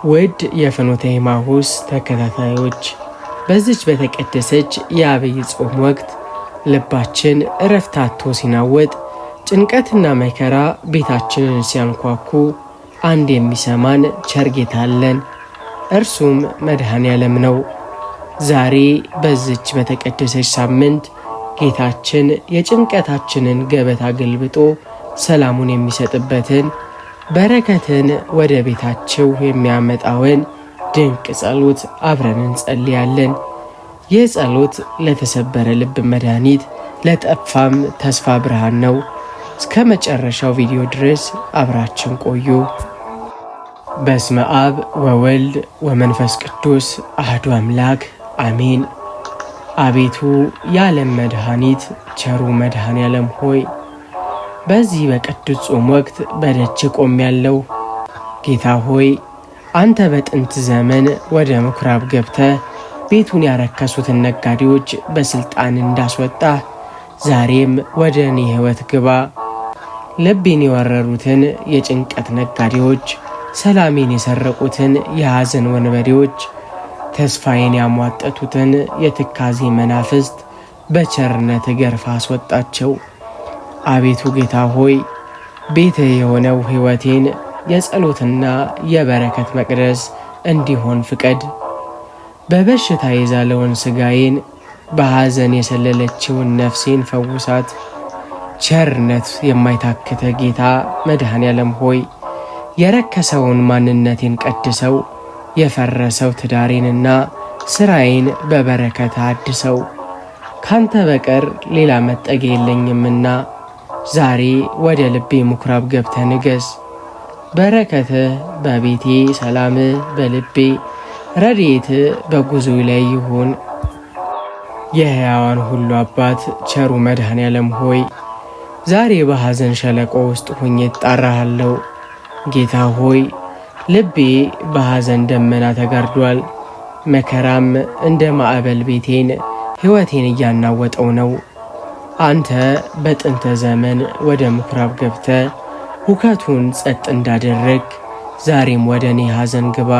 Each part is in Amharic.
ውድ የፍኖተ ኤማሁስ ተከታታዮች በዚች በተቀደሰች የአብይ ጾም ወቅት ልባችን እረፍት አጥቶ ሲናወጥ ጭንቀትና መከራ ቤታችንን ሲያንኳኩ አንድ የሚሰማን ቸር ጌታ አለን። እርሱም መድኃኔዓለም ነው። ዛሬ በዚች በተቀደሰች ሳምንት ጌታችን የጭንቀታችንን ገበታ ገልብጦ ሰላሙን የሚሰጥበትን በረከትን ወደ ቤታችሁ የሚያመጣውን ድንቅ ጸሎት አብረን እንጸልያለን። ይህ ጸሎት ለተሰበረ ልብ መድኃኒት፣ ለጠፋም ተስፋ ብርሃን ነው። እስከ መጨረሻው ቪዲዮ ድረስ አብራችን ቆዩ። በስመ አብ ወወልድ ወመንፈስ ቅዱስ አህዱ አምላክ አሜን። አቤቱ የዓለም መድኃኒት ቸሩ መድኃኔዓለም ሆይ በዚህ በቅዱስ ጾም ወቅት በደጅ ቆሜያለሁ። ጌታ ሆይ አንተ በጥንት ዘመን ወደ ምኩራብ ገብተህ ቤቱን ያረከሱትን ነጋዴዎች በስልጣን እንዳስወጣ ዛሬም ወደ እኔ ሕይወት ግባ። ልቤን የወረሩትን የጭንቀት ነጋዴዎች፣ ሰላሜን የሰረቁትን የሐዘን ወንበዴዎች፣ ተስፋዬን ያሟጠቱትን የትካዜ መናፍስት በቸርነት ገርፋ አስወጣቸው። አቤቱ ጌታ ሆይ ቤትህ የሆነው ሕይወቴን የጸሎትና የበረከት መቅደስ እንዲሆን ፍቀድ። በበሽታ የዛለውን ሥጋዬን፣ በሐዘን የሰለለችውን ነፍሴን ፈውሳት። ቸርነት የማይታክተ ጌታ መድኃኔዓለም ሆይ የረከሰውን ማንነቴን ቀድሰው፣ የፈረሰው ትዳሬንና ሥራዬን በበረከት አድሰው። ካንተ በቀር ሌላ መጠጊያ የለኝምና ዛሬ ወደ ልቤ ምኩራብ ገብተህ ንገስ። በረከትህ በቤቴ፣ ሰላምህ በልቤ፣ ረድኤትህ በጉዞዬ ላይ ይሁን። የሕያዋን ሁሉ አባት ቸሩ መድኃኔዓለም ሆይ ዛሬ በሐዘን ሸለቆ ውስጥ ሆኜ እጣራሃለሁ። ጌታ ሆይ ልቤ በሐዘን ደመና ተጋርዷል። መከራም እንደ ማዕበል ቤቴን ሕይወቴን እያናወጠው ነው። አንተ በጥንተ ዘመን ወደ ምኩራብ ገብተህ ሁከቱን ጸጥ እንዳደረግ ዛሬም ወደ እኔ ሐዘን ግባ።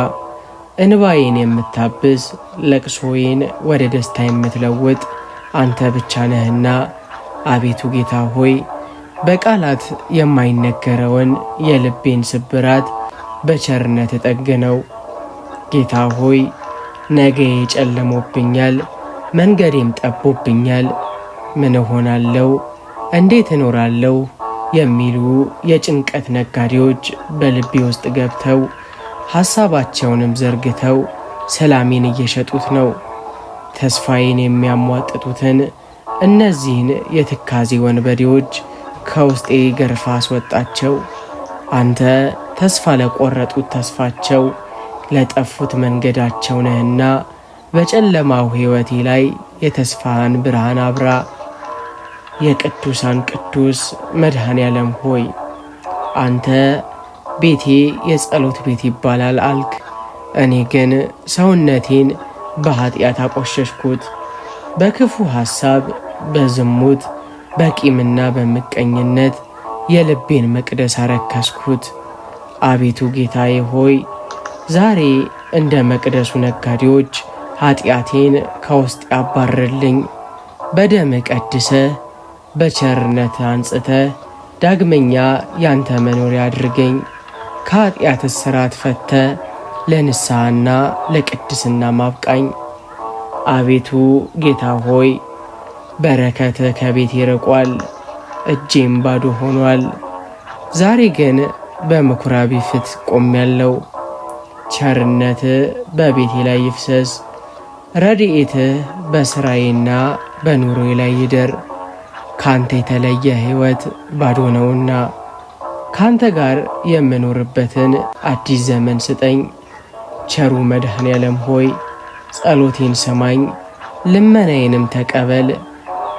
እንባዬን የምታብስ ለቅሶዬን ወደ ደስታ የምትለውጥ አንተ ብቻ ነህና አቤቱ ጌታ ሆይ በቃላት የማይነገረውን የልቤን ስብራት በቸርነት ጠግነው። ጌታ ሆይ ነገዬ ጨልሞብኛል፣ መንገዴም ጠቦብኛል። ምን እሆናለሁ? እንዴት እኖራለሁ? የሚሉ የጭንቀት ነጋዴዎች በልቤ ውስጥ ገብተው ሐሳባቸውንም ዘርግተው ሰላሜን እየሸጡት ነው። ተስፋዬን የሚያሟጥጡትን እነዚህን የትካዜ ወንበዴዎች ከውስጤ ገርፋ አስወጣቸው። አንተ ተስፋ ለቆረጡት ተስፋቸው፣ ለጠፉት መንገዳቸው ነህና በጨለማው ሕይወቴ ላይ የተስፋህን ብርሃን አብራ። የቅዱሳን ቅዱስ መድኃኔዓለም ሆይ አንተ ቤቴ የጸሎት ቤት ይባላል አልክ። እኔ ግን ሰውነቴን በኃጢአት አቆሸሽኩት። በክፉ ሐሳብ፣ በዝሙት፣ በቂምና በምቀኝነት የልቤን መቅደስ አረከስኩት። አቤቱ ጌታዬ ሆይ ዛሬ እንደ መቅደሱ ነጋዴዎች ኃጢአቴን ከውስጥ ያባርልኝ። በደም ቀድሰ በቸርነት አንጽተ ዳግመኛ ያንተ መኖሪያ አድርገኝ። ከኃጢአት እስራት ፈተ ለንስሐና ለቅድስና ማብቃኝ። አቤቱ ጌታ ሆይ በረከት ከቤት ይርቋል፣ እጄም ባዶ ሆኗል። ዛሬ ግን በምኩራቤ ፊት ቆሜያለሁ። ቸርነት በቤቴ ላይ ይፍሰስ፣ ረድኤትህ በሥራዬና በኑሮዬ ላይ ይደር። ካንተ የተለየ ሕይወት ባዶ ነውና ካንተ ጋር የምኖርበትን አዲስ ዘመን ስጠኝ። ቸሩ መድኃኔዓለም ሆይ ጸሎቴን ሰማኝ፣ ልመናዬንም ተቀበል።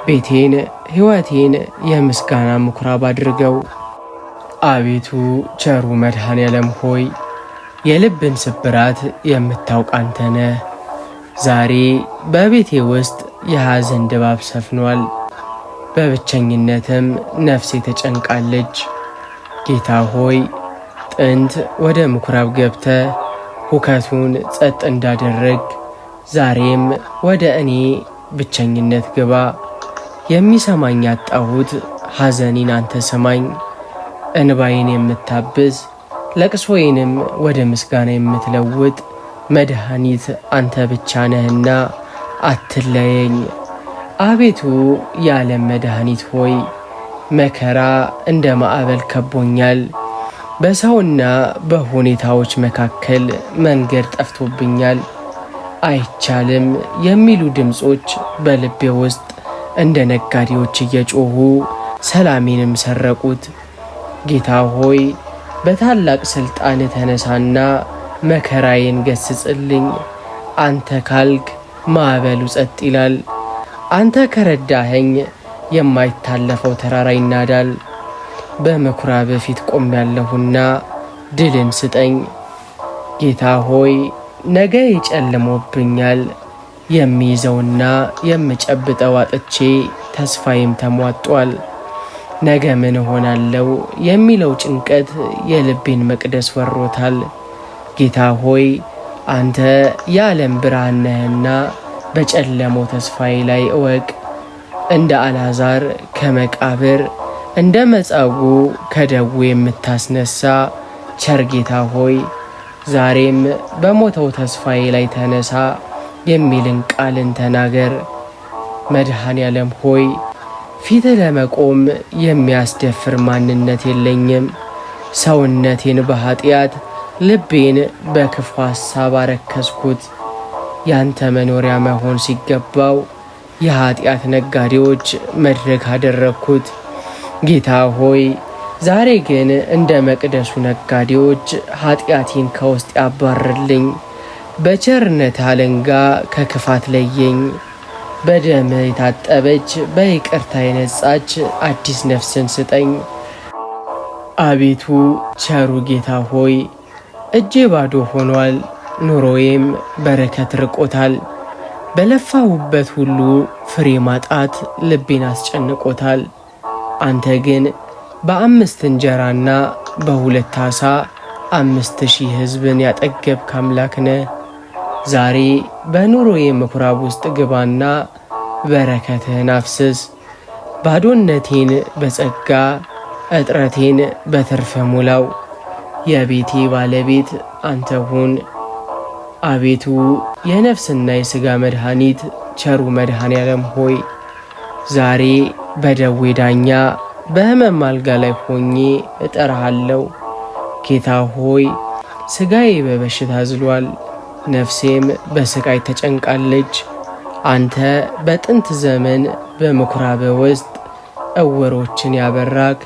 ቤቴን፣ ሕይወቴን የምስጋና ምኩራብ አድርገው። አቤቱ ቸሩ መድኃኔዓለም ሆይ የልብን ስብራት የምታውቅ አንተ ነህ። ዛሬ በቤቴ ውስጥ የሐዘን ድባብ ሰፍኗል። በብቸኝነትም ነፍሴ ተጨንቃለች። ጌታ ሆይ ጥንት ወደ ምኩራብ ገብተህ ሁከቱን ጸጥ እንዳደረግ ዛሬም ወደ እኔ ብቸኝነት ግባ። የሚሰማኝ ያጣሁት ሐዘኔን አንተ ሰማኝ። እንባዬን የምታብስ ለቅሶዬንም ወደ ምስጋና የምትለውጥ መድኃኒት አንተ ብቻ ነህና አትለየኝ። አቤቱ የዓለም መድኃኒት ሆይ መከራ እንደ ማዕበል ከቦኛል። በሰውና በሁኔታዎች መካከል መንገድ ጠፍቶብኛል። አይቻልም የሚሉ ድምፆች በልቤ ውስጥ እንደ ነጋዴዎች እየጮኹ ሰላሜንም ሰረቁት። ጌታ ሆይ በታላቅ ሥልጣን ተነሳና መከራዬን ገስጽልኝ። አንተ ካልክ ማዕበሉ ጸጥ ይላል። አንተ ከረዳኸኝ የማይታለፈው ተራራ ይናዳል። በምኵራብ ፊት ቆሜያለሁና ድልን ስጠኝ። ጌታ ሆይ ነገ ይጨልሞብኛል። የሚይዘውና የምጨብጠው አጥቼ ተስፋዬም ተሟጧል። ነገ ምን እሆናለሁ የሚለው ጭንቀት የልቤን መቅደስ ወሮታል። ጌታ ሆይ አንተ የዓለም ብርሃን ነህና በጨለመው ተስፋዬ ላይ እወቅ። እንደ አልዓዛር ከመቃብር እንደ መጻጉዕ ከደዌ የምታስነሳ ቸር ጌታ ሆይ ዛሬም በሞተው ተስፋዬ ላይ ተነሳ የሚልን ቃልን ተናገር። መድኃኔ ዓለም ሆይ ፊት ለመቆም የሚያስደፍር ማንነት የለኝም። ሰውነቴን በኃጢአት ልቤን በክፉ ሐሳብ አረከስኩት። ያንተ መኖሪያ መሆን ሲገባው የኃጢአት ነጋዴዎች መድረክ አደረግኩት። ጌታ ሆይ ዛሬ ግን እንደ መቅደሱ ነጋዴዎች ኃጢአቴን ከውስጥ ያባርልኝ። በቸርነት አለንጋ ከክፋት ለየኝ። በደምህ የታጠበች በይቅርታ የነጻች አዲስ ነፍስን ስጠኝ። አቤቱ ቸሩ ጌታ ሆይ እጄ ባዶ ሆኗል፣ ኑሮዬም በረከት ርቆታል። በለፋሁበት ሁሉ ፍሬ ማጣት ልቤን አስጨንቆታል። አንተ ግን በ5 እንጀራና በ2 ዓሣ 5000 ሕዝብን ያጠገብክ አምላክ ነህ። ዛሬ በኑሮዬ ምኵራብ ውስጥ ግባና በረከትህን አፍስስ። ባዶነቴን በጸጋ እጥረቴን በትርፍ ሙላው። የቤቴ ባለቤት አንተ ሁን። አቤቱ የነፍስና የሥጋ መድኃኒት ቸሩ መድኃኔ ዓለም ሆይ ዛሬ በደዌ ዳኛ በሕመም አልጋ ላይ ሆኜ እጠራሃለሁ። ጌታ ሆይ ሥጋዬ በበሽታ ዝሏል፣ ነፍሴም በሥቃይ ተጨንቃለች። አንተ በጥንት ዘመን በምኵራብ ውስጥ ዕውሮችን ያበራክ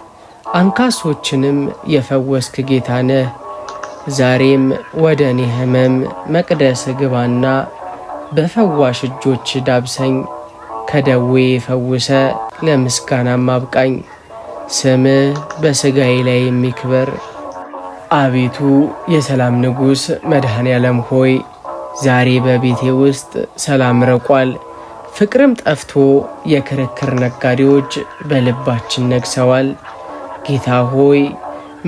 አንካሶችንም የፈወስክ ጌታ ነህ። ዛሬም ወደ እኔ ሕመም መቅደስ ግባና በፈዋሽ እጆች ዳብሰኝ። ከደዌ ፈውሰ ለምስጋናም አብቃኝ። ስምህ በሥጋዬ ላይ የሚክበር አቤቱ የሰላም ንጉሥ መድኃኔ ዓለም ሆይ ዛሬ በቤቴ ውስጥ ሰላም ረቋል፣ ፍቅርም ጠፍቶ የክርክር ነጋዴዎች በልባችን ነግሰዋል። ጌታ ሆይ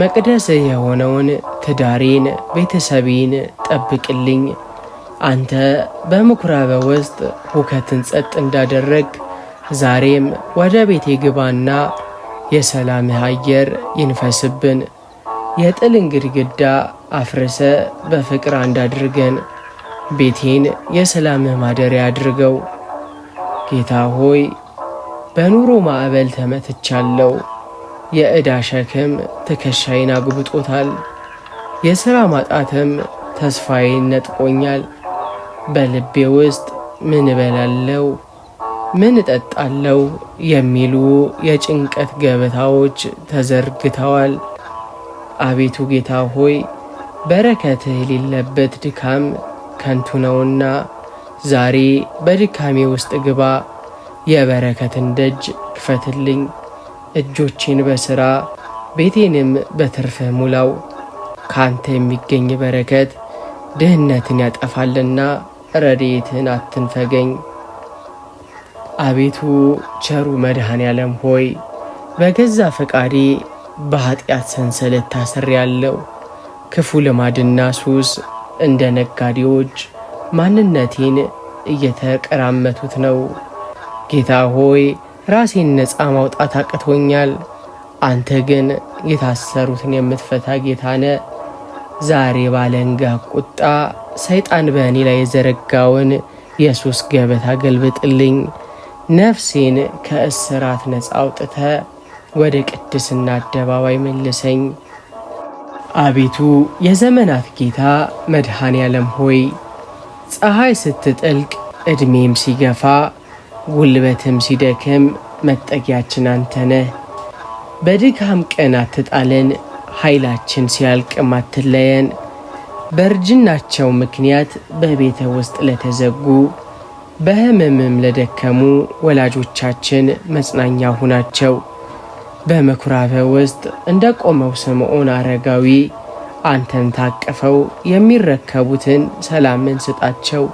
መቅደስህ የሆነውን ትዳሬን፣ ቤተሰቤን ጠብቅልኝ። አንተ በምኵራብ ውስጥ ሁከትን ጸጥ እንዳደረግ ዛሬም ወደ ቤቴ ግባና የሰላምህ አየር ይንፈስብን። የጥልን ግድግዳ አፍርሰ በፍቅር አንድ አድርገን። ቤቴን የሰላምህ ማደሪያ አድርገው። ጌታ ሆይ በኑሮ ማዕበል ተመትቻለሁ። የዕዳ ሸክም ትከሻዬን አግብጦታል። የሥራ ማጣትም ተስፋዬን ነጥቆኛል። በልቤ ውስጥ ምን እበላለሁ፣ ምን እጠጣለሁ የሚሉ የጭንቀት ገበታዎች ተዘርግተዋል። አቤቱ ጌታ ሆይ በረከትህ የሌለበት ድካም ከንቱ ነውና ዛሬ በድካሜ ውስጥ ግባ፣ የበረከትን ደጅ ክፈትልኝ። እጆቼን በሥራ ቤቴንም በትርፍህ ሙላው። ካንተ የሚገኝ በረከት ድህነትን ያጠፋልና ረድኤትን አትንፈገኝ። አቤቱ ቸሩ መድኃኔ ዓለም ሆይ በገዛ ፈቃዴ በኃጢአት ሰንሰለት ታስሬአለሁ። ክፉ ልማድና ሱስ እንደ ነጋዴዎች ማንነቴን እየተቀራመቱት ነው። ጌታ ሆይ ራሴን ነፃ ማውጣት አቅቶኛል። አንተ ግን የታሰሩትን የምትፈታ ጌታ ነህ። ዛሬ ባለንጋ ቁጣ ሰይጣን በእኔ ላይ የዘረጋውን የሱስ ገበታ ገልብጥልኝ። ነፍሴን ከእስራት ነፃ አውጥተ ወደ ቅድስና አደባባይ መልሰኝ። አቤቱ የዘመናት ጌታ መድኃኔ ዓለም ሆይ ፀሐይ ስትጠልቅ ዕድሜም ሲገፋ ጉልበትም ሲደክም መጠጊያችን አንተ ነህ። በድካም ቀን አትጣለን፣ ኃይላችን ሲያልቅም አትለየን። በእርጅናቸው ምክንያት በቤተ ውስጥ ለተዘጉ በሕመምም ለደከሙ ወላጆቻችን መጽናኛ ሁናቸው። በምኵራበ ውስጥ እንደ ቆመው ስምዖን አረጋዊ አንተን ታቅፈው የሚረከቡትን ሰላምን ስጣቸው።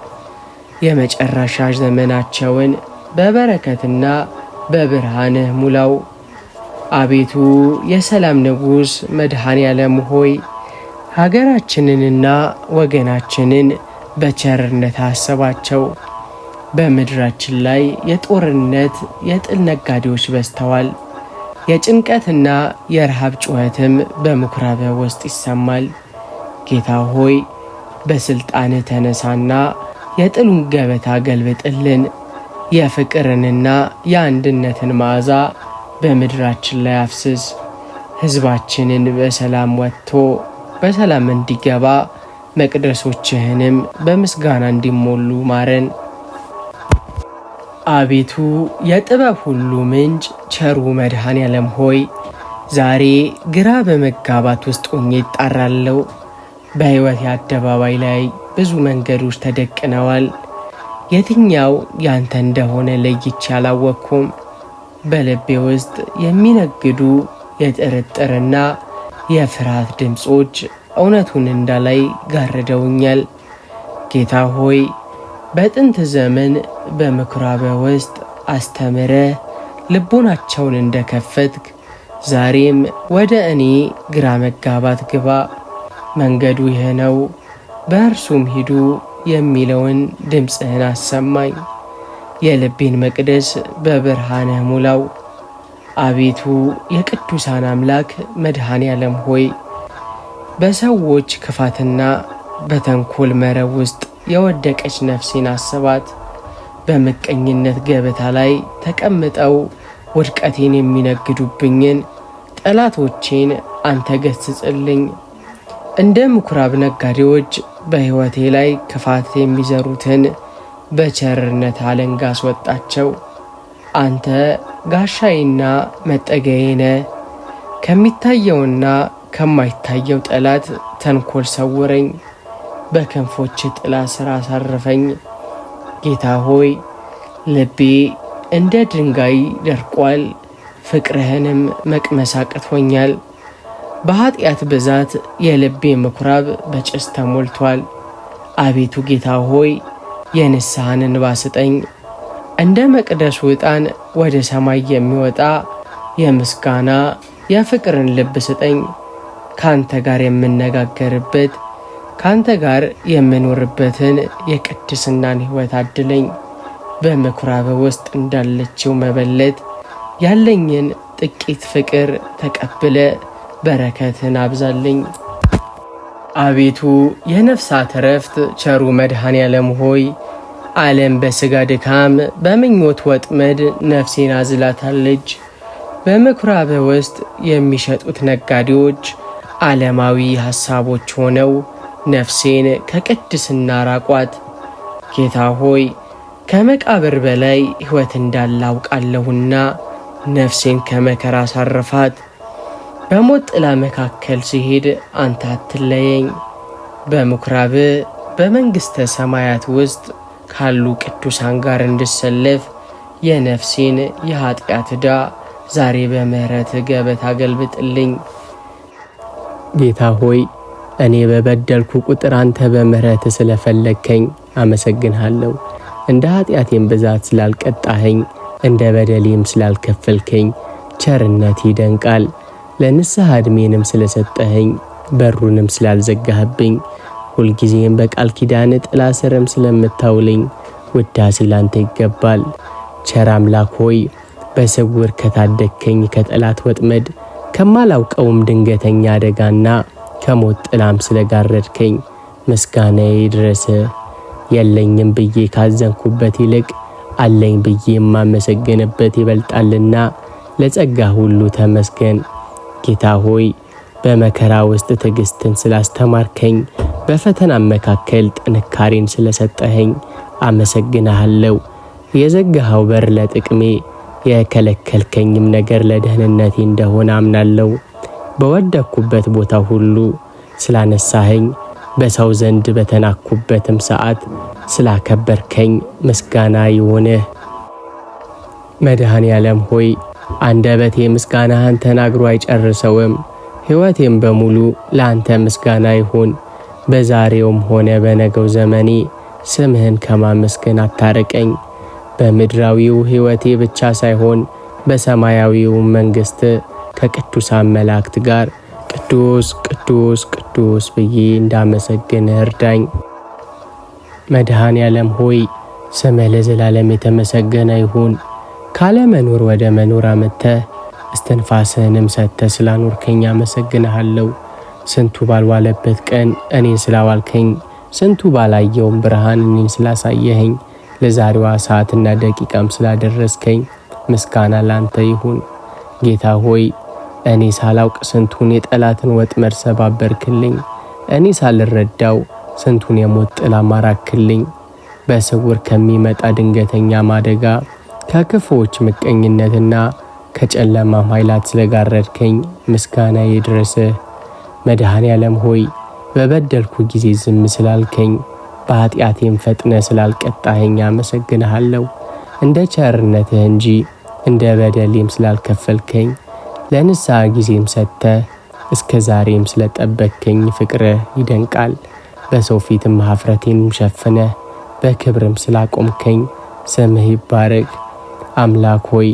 የመጨረሻ ዘመናቸውን በበረከትና በብርሃንህ ሙላው። አቤቱ የሰላም ንጉሥ መድኃኔ ዓለም ሆይ ሀገራችንንና ወገናችንን በቸርነት አስባቸው። በምድራችን ላይ የጦርነት የጥል ነጋዴዎች በዝተዋል። የጭንቀትና የረሃብ ጩኸትም በምኵራበ ውስጥ ይሰማል። ጌታ ሆይ በሥልጣንህ ተነሳና የጥሉን ገበታ ገልብጥልን። የፍቅርንና የአንድነትን መዓዛ በምድራችን ላይ አፍስስ። ሕዝባችንን በሰላም ወጥቶ በሰላም እንዲገባ መቅደሶችህንም በምስጋና እንዲሞሉ ማረን። አቤቱ የጥበብ ሁሉ ምንጭ ቸሩ መድኃኔ ዓለም ሆይ ዛሬ ግራ በመጋባት ውስጥ ሆኜ ይጣራለሁ። በሕይወት አደባባይ ላይ ብዙ መንገዶች ተደቅነዋል። የትኛው ያንተ እንደሆነ ለይቼ አላወቅኩም። በልቤ ውስጥ የሚነግዱ የጥርጥርና የፍርሃት ድምፆች እውነቱን እንዳላይ ጋርደውኛል። ጌታ ሆይ በጥንት ዘመን በምኵራበ ውስጥ አስተምረህ ልቦናቸውን እንደከፈትክ ዛሬም ወደ እኔ ግራ መጋባት ግባ። መንገዱ ይህ ነው፣ በእርሱም ሂዱ የሚለውን ድምፅህን አሰማኝ። የልቤን መቅደስ በብርሃንህ ሙላው። አቤቱ የቅዱሳን አምላክ መድኃኔ ዓለም ሆይ በሰዎች ክፋትና በተንኮል መረብ ውስጥ የወደቀች ነፍሴን አስባት። በምቀኝነት ገበታ ላይ ተቀምጠው ውድቀቴን የሚነግዱብኝን ጠላቶቼን አንተ ገስጽልኝ። እንደ ምኵራብ ነጋዴዎች በሕይወቴ ላይ ክፋት የሚዘሩትን በቸርነት አለንጋ አስወጣቸው። አንተ ጋሻዬና መጠጊያዬ ነህ። ከሚታየውና ከማይታየው ጠላት ተንኮል ሰውረኝ። በክንፎች ጥላ ስር አሳርፈኝ። ጌታ ሆይ ልቤ እንደ ድንጋይ ደርቋል፣ ፍቅርህንም መቅመስ አቅቶኛል። በኃጢአት ብዛት የልቤ ምኵራብ በጭስ ተሞልቷል። አቤቱ ጌታ ሆይ የንስሐን እንባ ስጠኝ። እንደ መቅደሱ ዕጣን ወደ ሰማይ የሚወጣ የምስጋና የፍቅርን ልብ ስጠኝ። ካንተ ጋር የምነጋገርበት ካንተ ጋር የምኖርበትን የቅድስናን ሕይወት አድለኝ። በምኵራብ ውስጥ እንዳለችው መበለት ያለኝን ጥቂት ፍቅር ተቀብለ በረከትን አብዛልኝ። አቤቱ የነፍሳት ዕረፍት ቸሩ መድኃኔ ዓለም ሆይ ዓለም በሥጋ ድካም በምኞት ወጥመድ ነፍሴን አዝላታለች። በምኵራብ ውስጥ የሚሸጡት ነጋዴዎች ዓለማዊ ሐሳቦች ሆነው ነፍሴን ከቅድስና ራቋት። ጌታ ሆይ ከመቃብር በላይ ሕይወት እንዳለ አውቃለሁና ነፍሴን ከመከራ አሳርፋት። በሞት ጥላ መካከል ሲሄድ አንተ አትለየኝ። በምኵራብ በመንግሥተ ሰማያት ውስጥ ካሉ ቅዱሳን ጋር እንድሰለፍ የነፍሴን የኃጢአት ዕዳ ዛሬ በምሕረት ገበታ ገልብጥልኝ። ጌታ ሆይ እኔ በበደልኩ ቁጥር አንተ በምሕረት ስለፈለግከኝ አመሰግንሃለሁ። እንደ ኃጢአቴም ብዛት ስላልቀጣኸኝ፣ እንደ በደሌም ስላልከፈልከኝ ቸርነት ይደንቃል። ለንስሐ ዕድሜንም ስለሰጠኸኝ፣ በሩንም ስላልዘጋህብኝ ሁልጊዜም በቃል ኪዳን ጥላ ስርም ስለምታውለኝ ውዳሴ ላንተ ይገባል። ቸር አምላክ ሆይ በስውር ከታደግከኝ ከጠላት ወጥመድ ከማላውቀውም ድንገተኛ አደጋና ከሞት ጥላም ስለጋረድከኝ ምስጋናዬ ይድረስህ። የለኝም ብዬ ካዘንኩበት ይልቅ አለኝ ብዬ የማመሰግንበት ይበልጣልና ለጸጋ ሁሉ ተመስገን። ጌታ ሆይ በመከራ ውስጥ ትዕግስትን ስላስተማርከኝ በፈተናም መካከል ጥንካሬን ስለሰጠኸኝ አመሰግንሃለሁ። የዘጋኸው በር ለጥቅሜ የከለከልከኝም ነገር ለደህንነቴ እንደሆነ አምናለሁ። በወደቅኩበት ቦታ ሁሉ ስላነሳኸኝ በሰው ዘንድ በተናኩበትም ሰዓት ስላከበርከኝ ምስጋና ይሁንህ። መድኃኔ ዓለም ሆይ አንደበቴ ምስጋናህን ተናግሮ አይጨርሰውም። ሕይወቴም በሙሉ ለአንተ ምስጋና ይሁን። በዛሬውም ሆነ በነገው ዘመኔ ስምህን ከማመስገን አታርቀኝ። በምድራዊው ሕይወቴ ብቻ ሳይሆን በሰማያዊው መንግሥት ከቅዱሳን መላእክት ጋር ቅዱስ ቅዱስ ቅዱስ ብዬ እንዳመሰግንህ እርዳኝ። መድኃኔ ዓለም ሆይ ስምህ ለዘላለም የተመሰገነ ይሁን። ካለመኖር ወደ መኖር አመጥተህ እስትንፋስህንም ሰጥተህ ስላኖርከኝ አመሰግንሃለሁ። ስንቱ ባልዋለበት ቀን እኔን ስላዋልከኝ፣ ስንቱ ባላየውም ብርሃን እኔን ስላሳየኸኝ፣ ለዛሬዋ ሰዓትና ደቂቃም ስላደረስከኝ ምስጋና ላንተ ይሁን። ጌታ ሆይ እኔ ሳላውቅ ስንቱን የጠላትን ወጥመድ ሰባበርክልኝ። እኔ ሳልረዳው ስንቱን የሞት ጥላ ማራክልኝ። በስውር ከሚመጣ ድንገተኛ አደጋ ከክፉዎች ምቀኝነትና ከጨለማም ኃይላት ስለጋረድከኝ ምስጋና ይድረስህ። መድኃኔ ዓለም ሆይ በበደልኩ ጊዜ ዝም ስላልከኝ በኃጢአቴም ፈጥነ ስላልቀጣኸኝ አመሰግንሃለሁ። እንደ ቸርነትህ እንጂ እንደ በደሌም ስላልከፈልከኝ ለንስሐ ጊዜም ሰጥተህ እስከ ዛሬም ስለጠበቅከኝ ፍቅርህ ይደንቃል። በሰው ፊትም ኀፍረቴንም ሸፍነህ በክብርም ስላቆምከኝ ስምህ ይባረክ። አምላክ ሆይ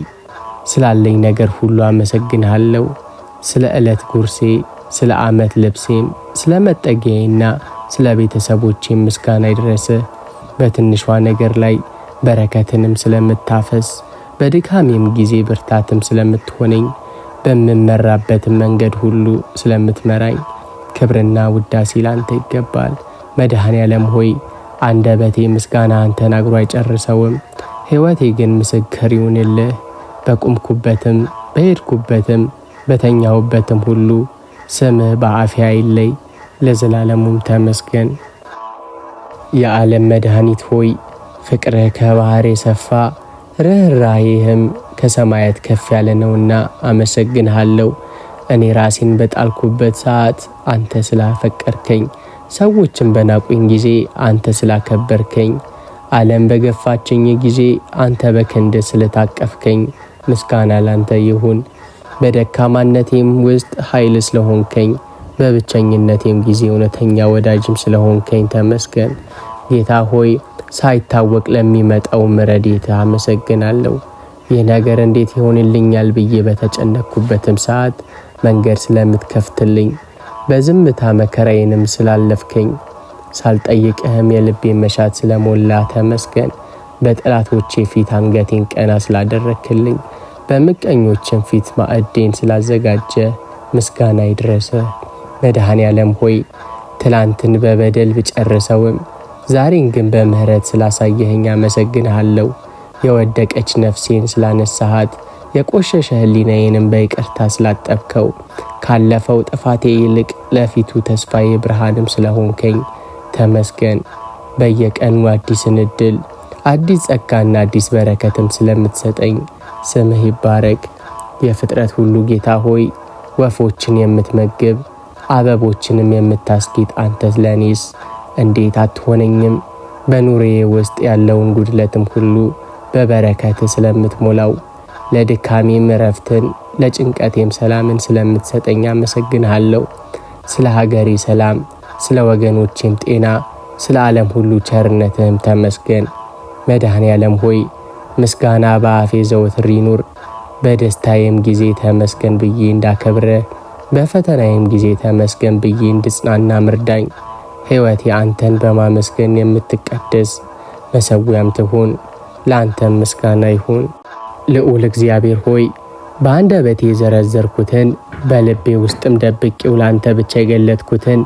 ስላለኝ ነገር ሁሉ አመሰግንሃለሁ። ስለ ዕለት ጉርሴ፣ ስለ ዓመት ልብሴም፣ ስለ መጠጊያዬና ስለ ቤተሰቦቼም ምስጋና ይድረስህ። በትንሿ ነገር ላይ በረከትንም ስለምታፈስ በድካሜም ጊዜ ብርታትም ስለምትሆነኝ በምመራበትም መንገድ ሁሉ ስለምትመራኝ ክብርና ውዳሴ ላንተ ይገባል። መድኃኔ ዓለም ሆይ አንደበቴ ምስጋናህን ተናግሮ አይጨርሰውም። ሕይወቴ ግን ምስክር ይሁንልህ። በቆምኩበትም በሄድኩበትም በተኛሁበትም ሁሉ ስምህ በአፌ አይለይ፣ ለዘላለሙም ተመስገን። የዓለም መድኃኒት ሆይ ፍቅርህ ከባህር የሰፋ ርኅራኄህም ከሰማያት ከፍ ያለ ነውና አመሰግንሃለሁ። እኔ ራሴን በጣልኩበት ሰዓት አንተ ስላፈቀርከኝ፣ ሰዎችን በናቁኝ ጊዜ አንተ ስላከበርከኝ፣ ዓለም በገፋችኝ ጊዜ አንተ በክንድ ስለታቀፍከኝ ምስጋና ላንተ ይሁን። በደካማነቴም ውስጥ ኃይል ስለሆንከኝ፣ በብቸኝነቴም ጊዜ እውነተኛ ወዳጅም ስለሆንከኝ ተመስገን። ጌታ ሆይ ሳይታወቅ ለሚመጣው ረድኤትህ አመሰግናለሁ። ይህ ነገር እንዴት ይሆንልኛል ብዬ በተጨነቅኩበትም ሰዓት መንገድ ስለምትከፍትልኝ፣ በዝምታ መከራዬንም ስላለፍከኝ፣ ሳልጠይቅህም የልቤን መሻት ስለሞላ ተመስገን። በጠላቶቼ ፊት አንገቴን ቀና ስላደረክልኝ፣ በምቀኞችም ፊት ማዕዴን ስላዘጋጀ ምስጋና ይድረስህ። መድኃኔ ዓለም ሆይ ትላንትን በበደል ብጨርሰውም ዛሬን ግን በምህረት ስላሳየኸኝ አመሰግንሃለሁ። የወደቀች ነፍሴን ስላነሳሃት፣ የቆሸሸ ሕሊናዬንም በይቅርታ ስላጠብከው፣ ካለፈው ጥፋቴ ይልቅ ለፊቱ ተስፋዬ ብርሃንም ስለሆንከኝ ተመስገን። በየቀኑ አዲስን ዕድል፣ አዲስ ጸጋና አዲስ በረከትም ስለምትሰጠኝ ስምህ ይባረክ። የፍጥረት ሁሉ ጌታ ሆይ ወፎችን የምትመግብ አበቦችንም የምታስጌጥ አንተ ለኔስ እንዴት አትሆነኝም? በኑሬዬ ውስጥ ያለውን ጉድለትም ሁሉ በበረከት ስለምትሞላው፣ ለድካሜም እረፍትን ለጭንቀቴም ሰላምን ስለምትሰጠኝ አመሰግንሃለሁ። ስለ ሀገሬ ሰላም፣ ስለ ወገኖቼም ጤና፣ ስለ ዓለም ሁሉ ቸርነትህም ተመስገን። መድኃኔ ዓለም ሆይ ምስጋና በአፌ ዘወትር ይኑር። በደስታዬም ጊዜ ተመስገን ብዬ እንዳከብረ፣ በፈተናዬም ጊዜ ተመስገን ብዬ እንድጽናና ምርዳኝ። ሕይወቴ አንተን በማመስገን የምትቀደስ መሠዊያም ትሁን። ለአንተም ምስጋና ይሁን። ልዑል እግዚአብሔር ሆይ በአንደበቴ የዘረዘርኩትን በልቤ ውስጥም ደብቄው ላንተ ብቻ የገለጥኩትን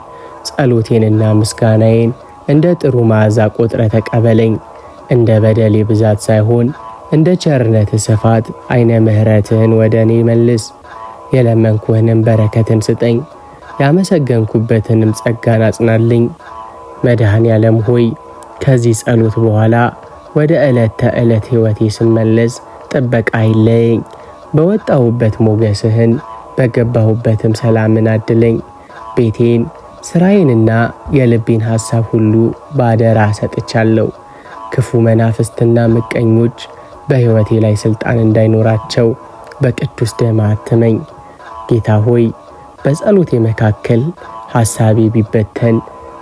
ጸሎቴንና ምስጋናዬን እንደ ጥሩ መዓዛ ቆጥረ ተቀበለኝ። እንደ በደሌ ብዛት ሳይሆን እንደ ቸርነትህ ስፋት ዓይነ ምሕረትህን ወደ እኔ መልስ። የለመንኩህንም በረከትን ስጠኝ፣ ያመሰገንኩበትንም ጸጋን አጽናልኝ። መድኃኔ ዓለም ሆይ ከዚህ ጸሎት በኋላ ወደ ዕለት ተዕለት ሕይወቴ ስመለስ ጥበቃ አይለየኝ። በወጣሁበት ሞገስህን በገባሁበትም ሰላምን አድለኝ። ቤቴን ሥራዬንና የልቤን ሐሳብ ሁሉ ባደራ ሰጥቻለሁ። ክፉ መናፍስትና ምቀኞች በሕይወቴ ላይ ሥልጣን እንዳይኖራቸው በቅዱስ ደምህ አትመኝ። ጌታ ሆይ በጸሎቴ መካከል ሐሳቤ ቢበተን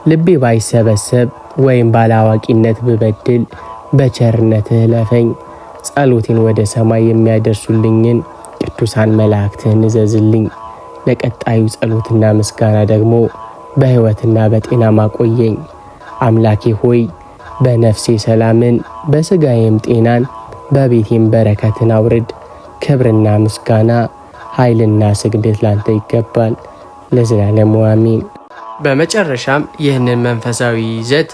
ልቤ ባይሰበሰብ ወይም ባላዋቂነት ብበድል በቸርነትህ እለፈኝ። ጸሎቴን ወደ ሰማይ የሚያደርሱልኝን ቅዱሳን መላእክትህን እዘዝልኝ። ለቀጣዩ ጸሎትና ምስጋና ደግሞ በሕይወትና በጤና ማቆየኝ። አምላኬ ሆይ በነፍሴ ሰላምን በሥጋዬም ጤናን በቤቴም በረከትን አውርድ። ክብርና ምስጋና ኃይልና ስግደት ላንተ ይገባል ለዘላለሙ አሜን። በመጨረሻም ይህንን መንፈሳዊ ይዘት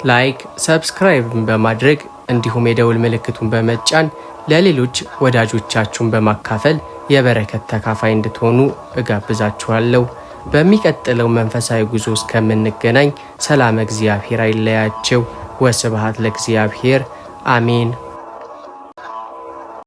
ላይክ፣ ሰብስክራይብ በማድረግ እንዲሁም የደውል ምልክቱን በመጫን ለሌሎች ወዳጆቻችሁን በማካፈል የበረከት ተካፋይ እንድትሆኑ እጋብዛችኋለሁ። በሚቀጥለው መንፈሳዊ ጉዞ እስከምንገናኝ ሰላም እግዚአብሔር አይለያችሁ። ወስብሐት ለእግዚአብሔር አሜን።